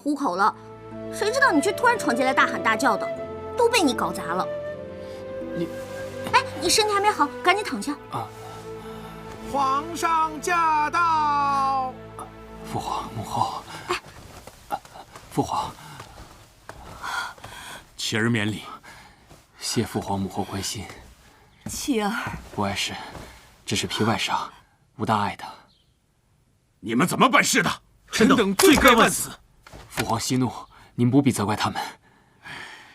糊口了，谁知道你却突然闯进来大喊大叫的，都被你搞砸了。哎，你身体还没好，赶紧躺下。皇上驾到！父皇母后，父皇，启儿免礼。谢父皇母后关心。启儿，无碍事，只是皮外伤，无大碍的。你们怎么办事的？臣等罪该万死。父皇息怒，您不必责怪他们。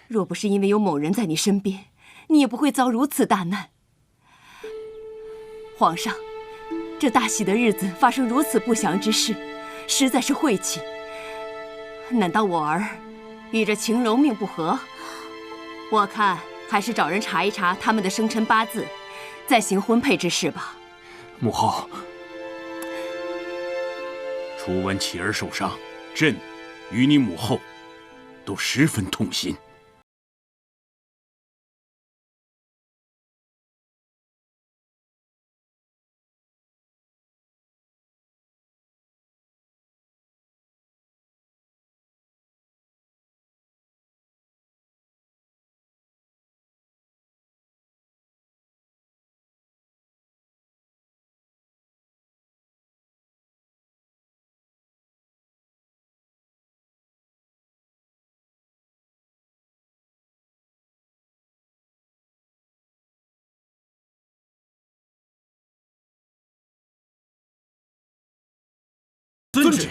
若不是因为有某人在你身边，你也不会遭如此大难。皇上，这大喜的日子发生如此不祥之事，实在是晦气。难道我儿与这晴柔命不合？我看还是找人查一查他们的生辰八字，再行婚配之事吧。母后，初闻启儿受伤，朕与你母后都十分痛心。遵旨。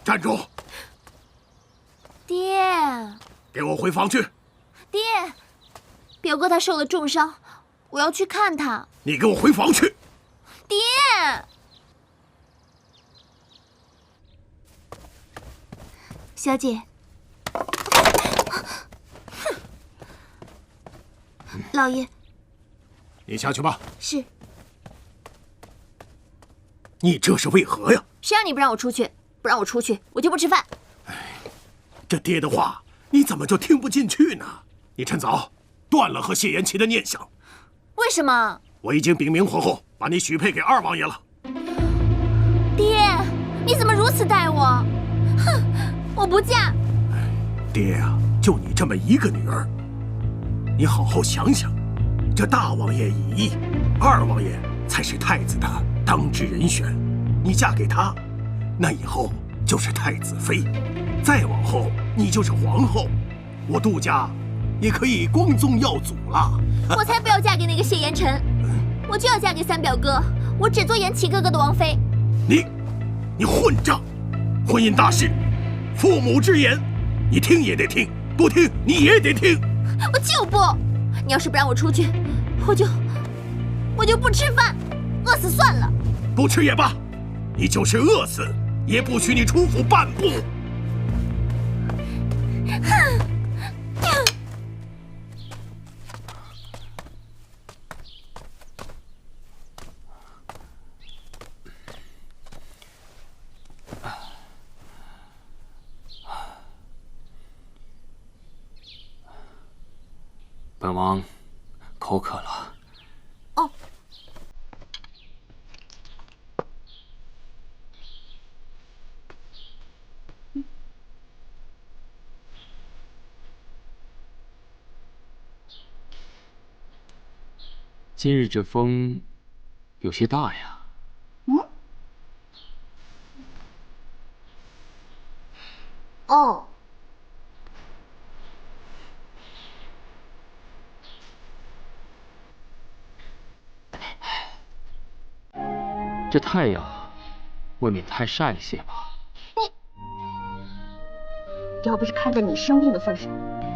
站住！爹，给我回房去！爹，表哥他受了重伤，我要去看他。你给我回房去！爹，小姐，老爷，你下去吧。是。你这是为何呀？谁让你不让我出去？不让我出去，我就不吃饭。这爹的话，你怎么就听不进去呢？你趁早断了和谢延琪的念想。为什么？我已经禀明皇后，把你许配给二王爷了。爹，你怎么如此待我？哼，我不嫁。爹呀，就你这么一个女儿，你好好想想，这大王爷已异，二王爷才是太子的当之人选。你嫁给他，那以后就是太子妃，再往后你就是皇后，我杜家也可以光宗耀祖了。我才不要嫁给那个谢延辰，我就要嫁给三表哥，我只做延琪哥哥的王妃。你混账！婚姻大事，父母之言，你听也得听，不听你也得听。我就不！你要是不让我出去，我就不吃饭，饿死算了。不吃也罢，你就是饿死，也不许你出府半步。本王口渴了。哦。今日这风有些大呀。哦。这太阳未免太晒了些吧？要不是看在你生病的份上，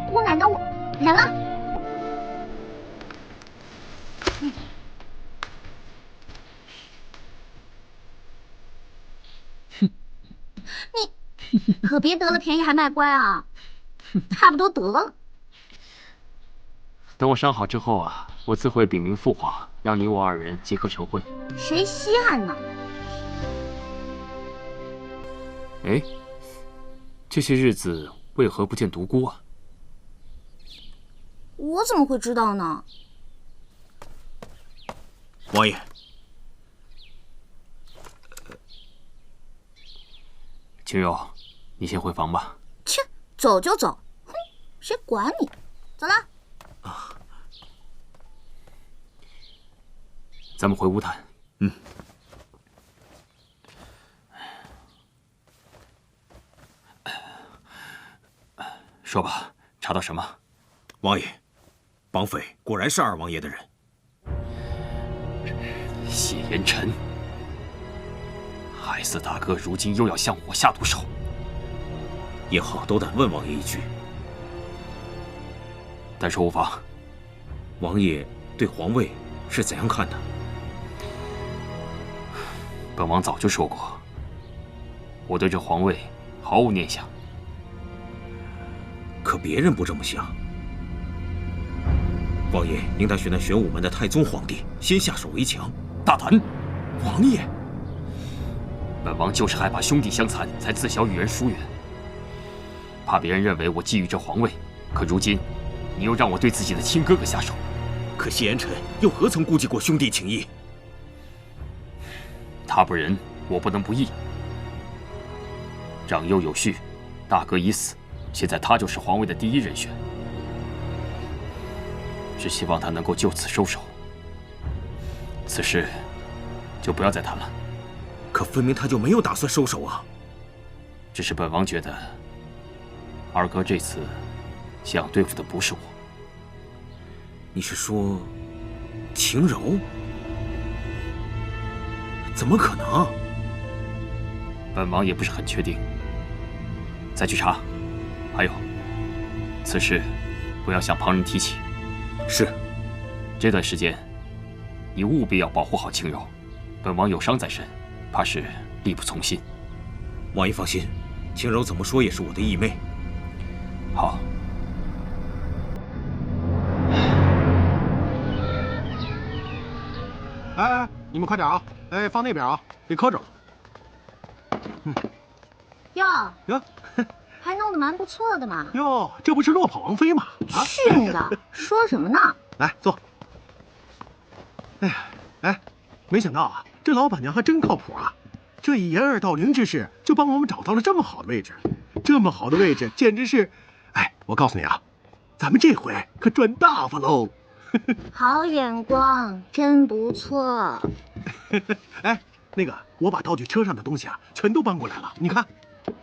我哪能忍了？你可别得了便宜还卖乖啊！差不多得了。等我伤好之后啊，我自会禀明父皇，让你我二人结合成婚。谁稀罕呢？哎，这些日子为何不见独孤啊？我怎么会知道呢？王爷，青柔，你先回房吧。切，走就走，哼，谁管你？走了。咱们回屋谈。嗯。说吧，查到什么？王爷，绑匪果然是二王爷的人。谢烟尘，害死大哥，如今又要向我下毒手。也好斗胆问王爷一句，但说无妨。王爷对皇位是怎样看的？本王早就说过，我对这皇位毫无念想。可别人不这么想。王爷应当选那玄武门的太宗皇帝先下手为强。大胆！王爷，本王就是害怕兄弟相残，才自小与人疏远，怕别人认为我觊觎这皇位。可如今，你又让我对自己的亲哥哥下手。可谢烟尘又何曾顾及过兄弟情谊？他不仁，我不能不义。长幼有序，大哥已死，现在他就是皇位的第一人选。只希望他能够就此收手。此事就不要再谈了。可分明他就没有打算收手啊！只是本王觉得，二哥这次想对付的不是我。你是说，晴柔？怎么可能？本王也不是很确定。再去查。还有，此事不要向旁人提起。是。这段时间，你务必要保护好晴柔。本王有伤在身，怕是力不从心。王爷放心，晴柔怎么说也是我的义妹。好。哎，你们快点啊！哎，放那边啊，别磕着。哟，还弄得蛮不错的嘛。哟，这不是落跑王妃吗？啊，训的，说什么呢？来坐。哎呀，哎，没想到啊，这老板娘还真靠谱啊！这一言二道零之事，就帮我们找到了这么好的位置。这么好的位置，简直是……哎，我告诉你啊，咱们这回可赚大发喽！好眼光，真不错。哎，那个，我把道具车上的东西啊，全都搬过来了。你看，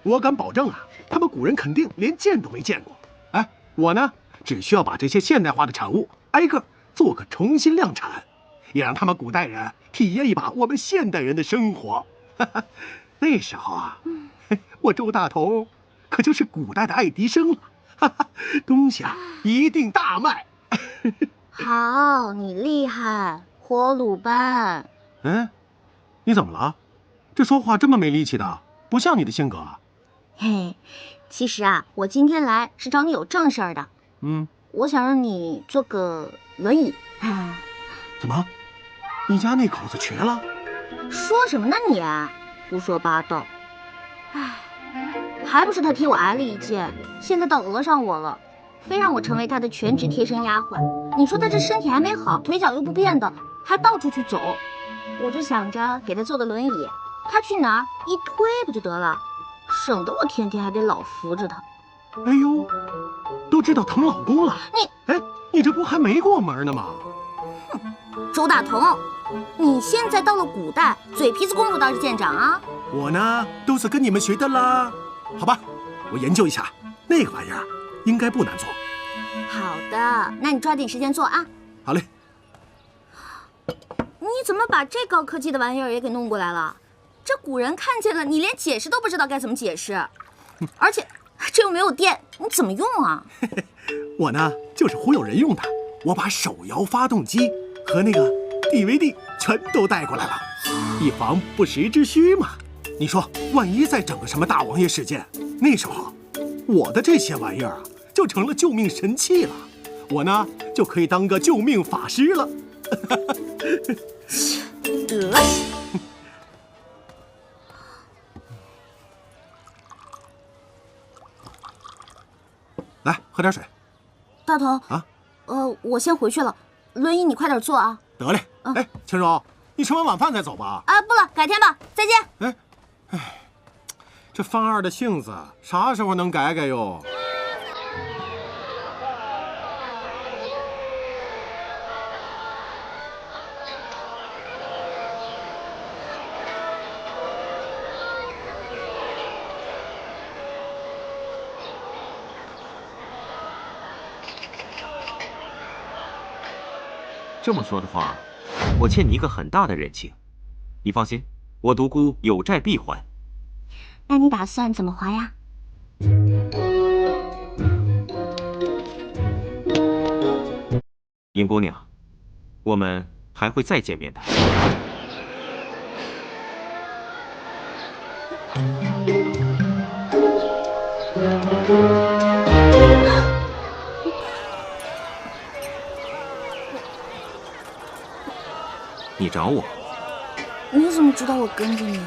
我敢保证啊，他们古人肯定连见都没见过。哎，我呢，只需要把这些现代化的产物挨个做个重新量产，也让他们古代人体验一把我们现代人的生活。那时候啊，我周大同可就是古代的爱迪生了。东西啊，一定大卖。好，你厉害，活鲁班。嗯，你怎么了？这说话这么没力气的，不像你的性格啊。嘿，其实啊，我今天来是找你有正事儿的。我想让你做个轮椅。怎么？你家那口子瘸了？说什么呢你？胡说八道。唉，还不是他替我挨了一剑，现在倒讹上我了。非让我成为他的全职贴身丫鬟。你说他这身体还没好，腿脚又不便的，还到处去走，我就想着给他做个轮椅，他去哪儿一推不就得了，省得我天天还得老扶着他。哎呦，都知道疼老公了。你这不还没过门呢吗？哼，周大同，你现在到了古代，嘴皮子功夫倒是见长啊。我呢，都是跟你们学的啦。好吧，我研究一下，那个玩意儿应该不难做。好的，那你抓紧时间做啊。好嘞。你怎么把这高科技的玩意儿也给弄过来了？这古人看见了，你连解释都不知道该怎么解释，而且这又没有电，你怎么用啊？我呢，就是忽悠人用的。我把手摇发动机和那个 DVD 全都带过来了，以防不时之需嘛。你说，万一再整个什么大王爷事件，那时候我的这些玩意儿啊，就成了救命神器了。我呢，就可以当个救命法师了。得。喝点水。大头啊，我先回去了，轮椅你快点坐啊。得嘞。哎，青柔，你吃完晚饭再走吧。啊，不了，改天吧，再见。这范二的性子啥时候能改改哟？这么说的话，我欠你一个很大的人情。你放心，我独孤有债必还。那你打算怎么还呀？殷姑娘，我们还会再见面的。你找我？你怎么知道我跟着你？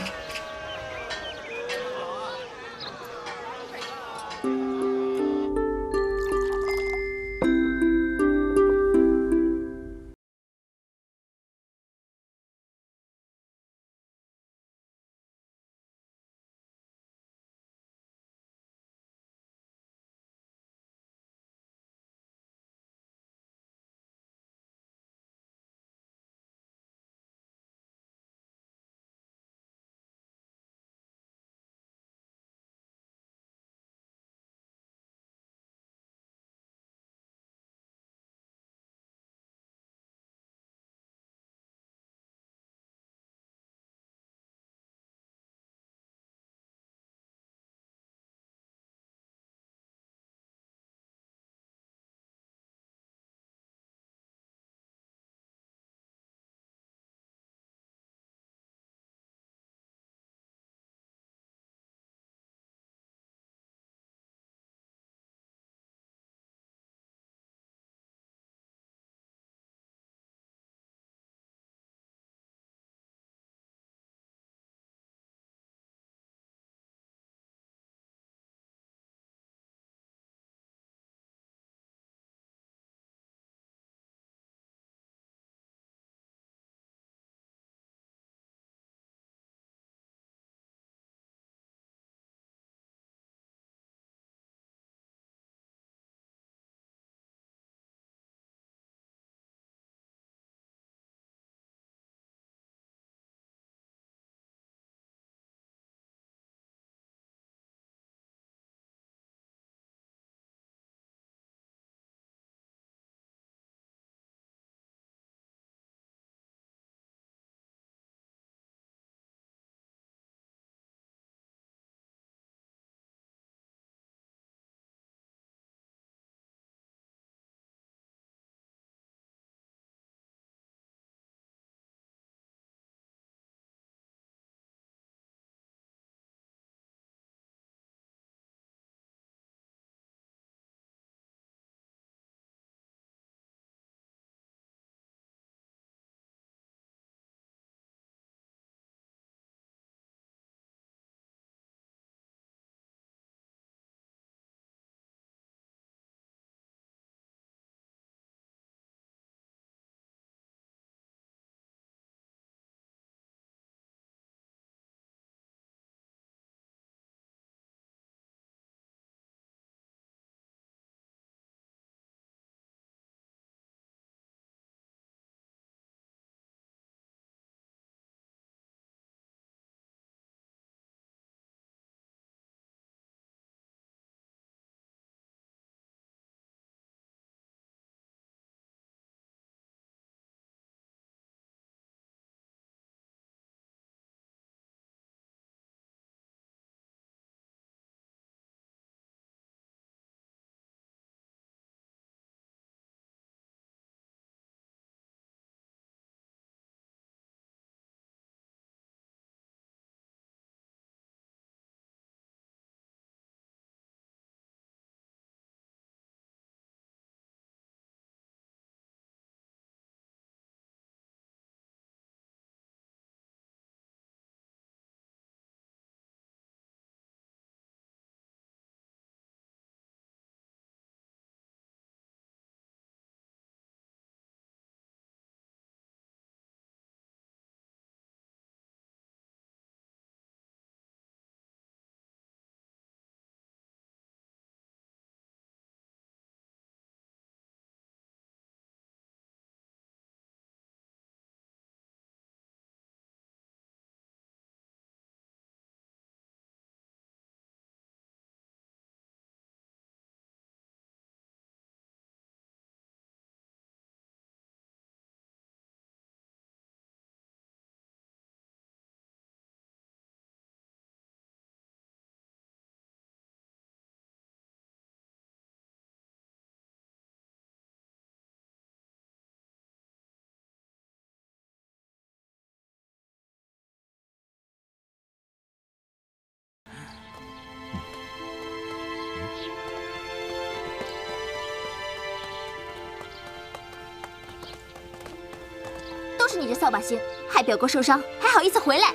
都是你这扫把星，害表哥受伤，还好意思回来？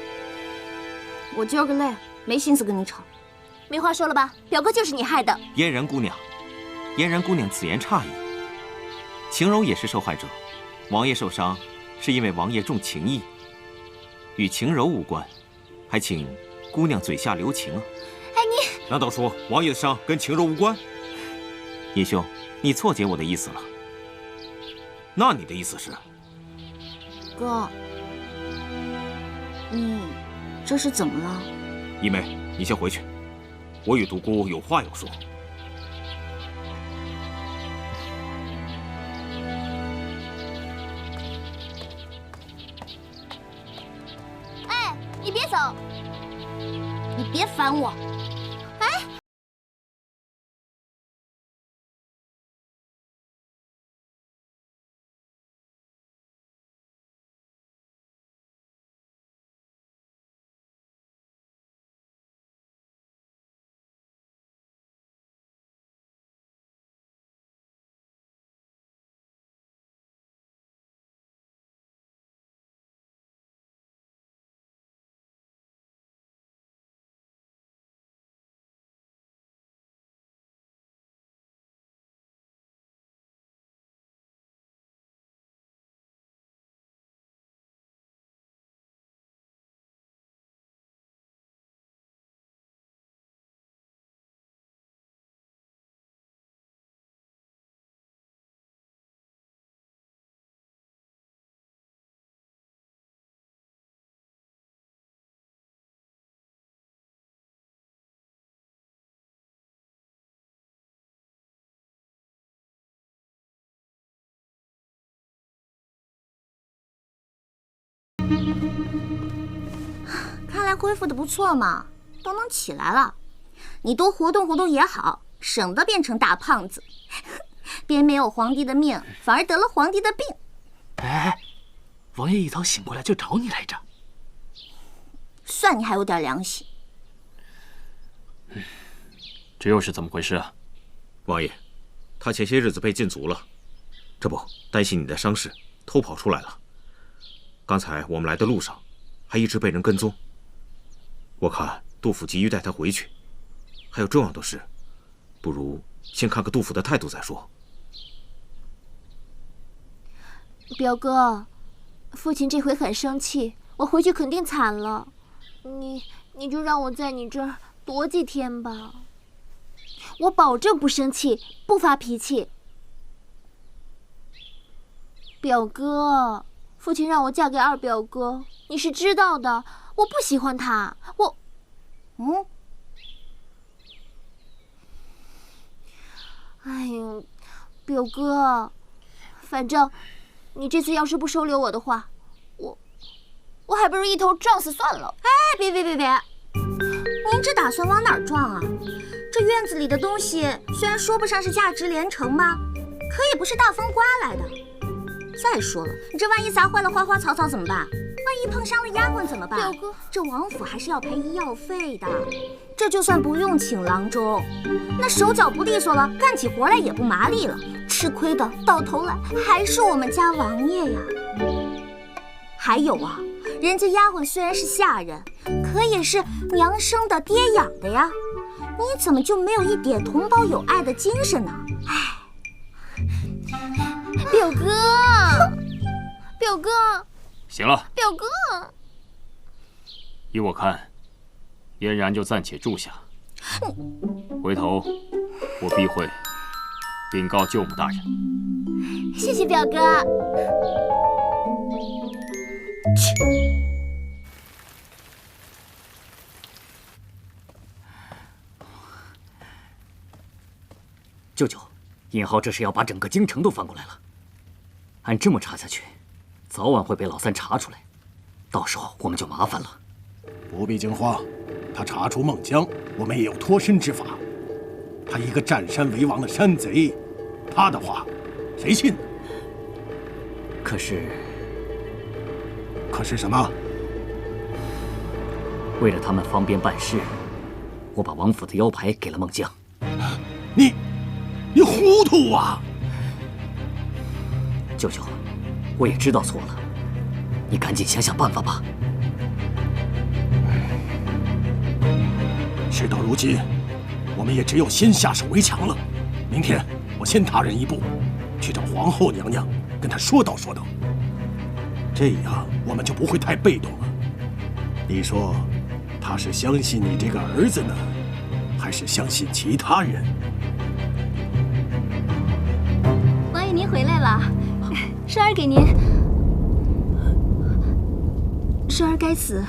我今儿个累，没心思跟你吵。没话说了吧？表哥就是你害的。嫣然姑娘，嫣然姑娘此言差矣。晴柔也是受害者，王爷受伤是因为王爷重情义，与晴柔无关，还请姑娘嘴下留情啊。哎，你难道说王爷的伤跟晴柔无关？叶兄，你错解我的意思了。那你的意思是？哥，你这是怎么了？一梅，你先回去，我与独孤有话要说。哎，你别走！你别烦我。哎。看来恢复的不错嘛，都能起来了。你多活动活动也好，省得变成大胖子，别没有皇帝的命，反而得了皇帝的病。哎，王爷一早醒过来就找你来着。算你还有点良心。这又是怎么回事啊？王爷，他前些日子被禁足了，这不担心你的伤势，偷跑出来了。刚才我们来的路上，还一直被人跟踪。我看杜甫急于带他回去，还有重要的事，不如先看看杜甫的态度再说。表哥，父亲这回很生气，我回去肯定惨了。你就让我在你这儿躲几天吧，我保证不生气，不发脾气。表哥，父亲让我嫁给二表哥，你是知道的，我不喜欢他，哎呦，表哥，反正你这次要是不收留我的话，我还不如一头撞死算了。哎，别，您这打算往哪儿撞啊？这院子里的东西虽然说不上是价值连城吧，可也不是大风刮来的。再说了，你这万一砸坏了花花草草怎么办？万一碰伤了丫鬟怎么办？表哥，这王府还是要赔医药费的。这就算不用请郎中，那手脚不利索了，干起活来也不麻利了，吃亏的到头来还是我们家王爷呀。还有啊，人家丫鬟虽然是下人，可也是娘生的爹养的呀，你怎么就没有一点同胞友爱的精神呢？哎。表哥，表哥，行了，表哥，依我看，嫣然就暂且住下，回头我必会禀告舅母大人。谢谢表哥。舅舅，殷浩这是要把整个京城都翻过来了。按这么查下去，早晚会被老三查出来，到时候我们就麻烦了。不必惊慌，他查出孟姜，我们也有脱身之法。他一个占山为王的山贼，他的话谁信呢？可是什么？为了他们方便办事，我把王府的腰牌给了孟姜。你糊涂啊！舅舅，我也知道错了，你赶紧想想办法吧。事到如今，我们也只有先下手为强了。明天我先踏人一步，去找皇后娘娘，跟她说道说道。这样我们就不会太被动了。你说，她是相信你这个儿子呢，还是相信其他人？王爷您回来了，双儿给您。双儿该死，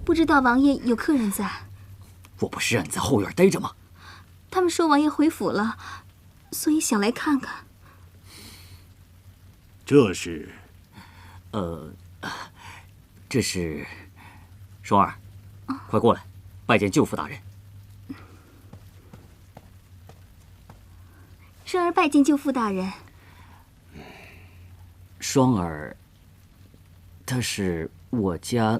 不知道王爷有客人在。我不是让你在后院待着吗？他们说王爷回府了，所以想来看看。这是，这是双儿，快过来，拜见舅父大人。双儿拜见舅父大人。双儿，她是我家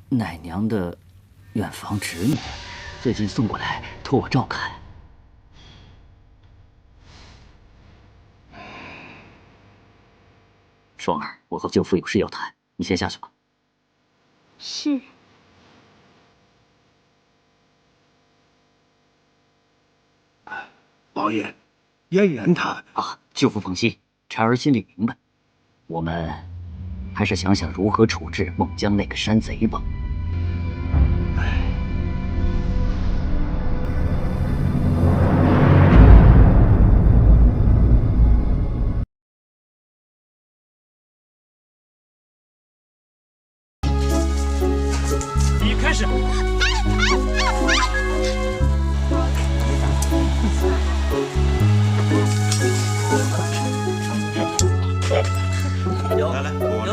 奶娘的远房侄女，最近送过来托我照看。双儿，我和舅父有事要谈，你先下去吧。是。王爷，嫣然她啊，舅父放心，婵儿心里明白。我们还是想想如何处置孟江那个山贼吧。你开始。来来，我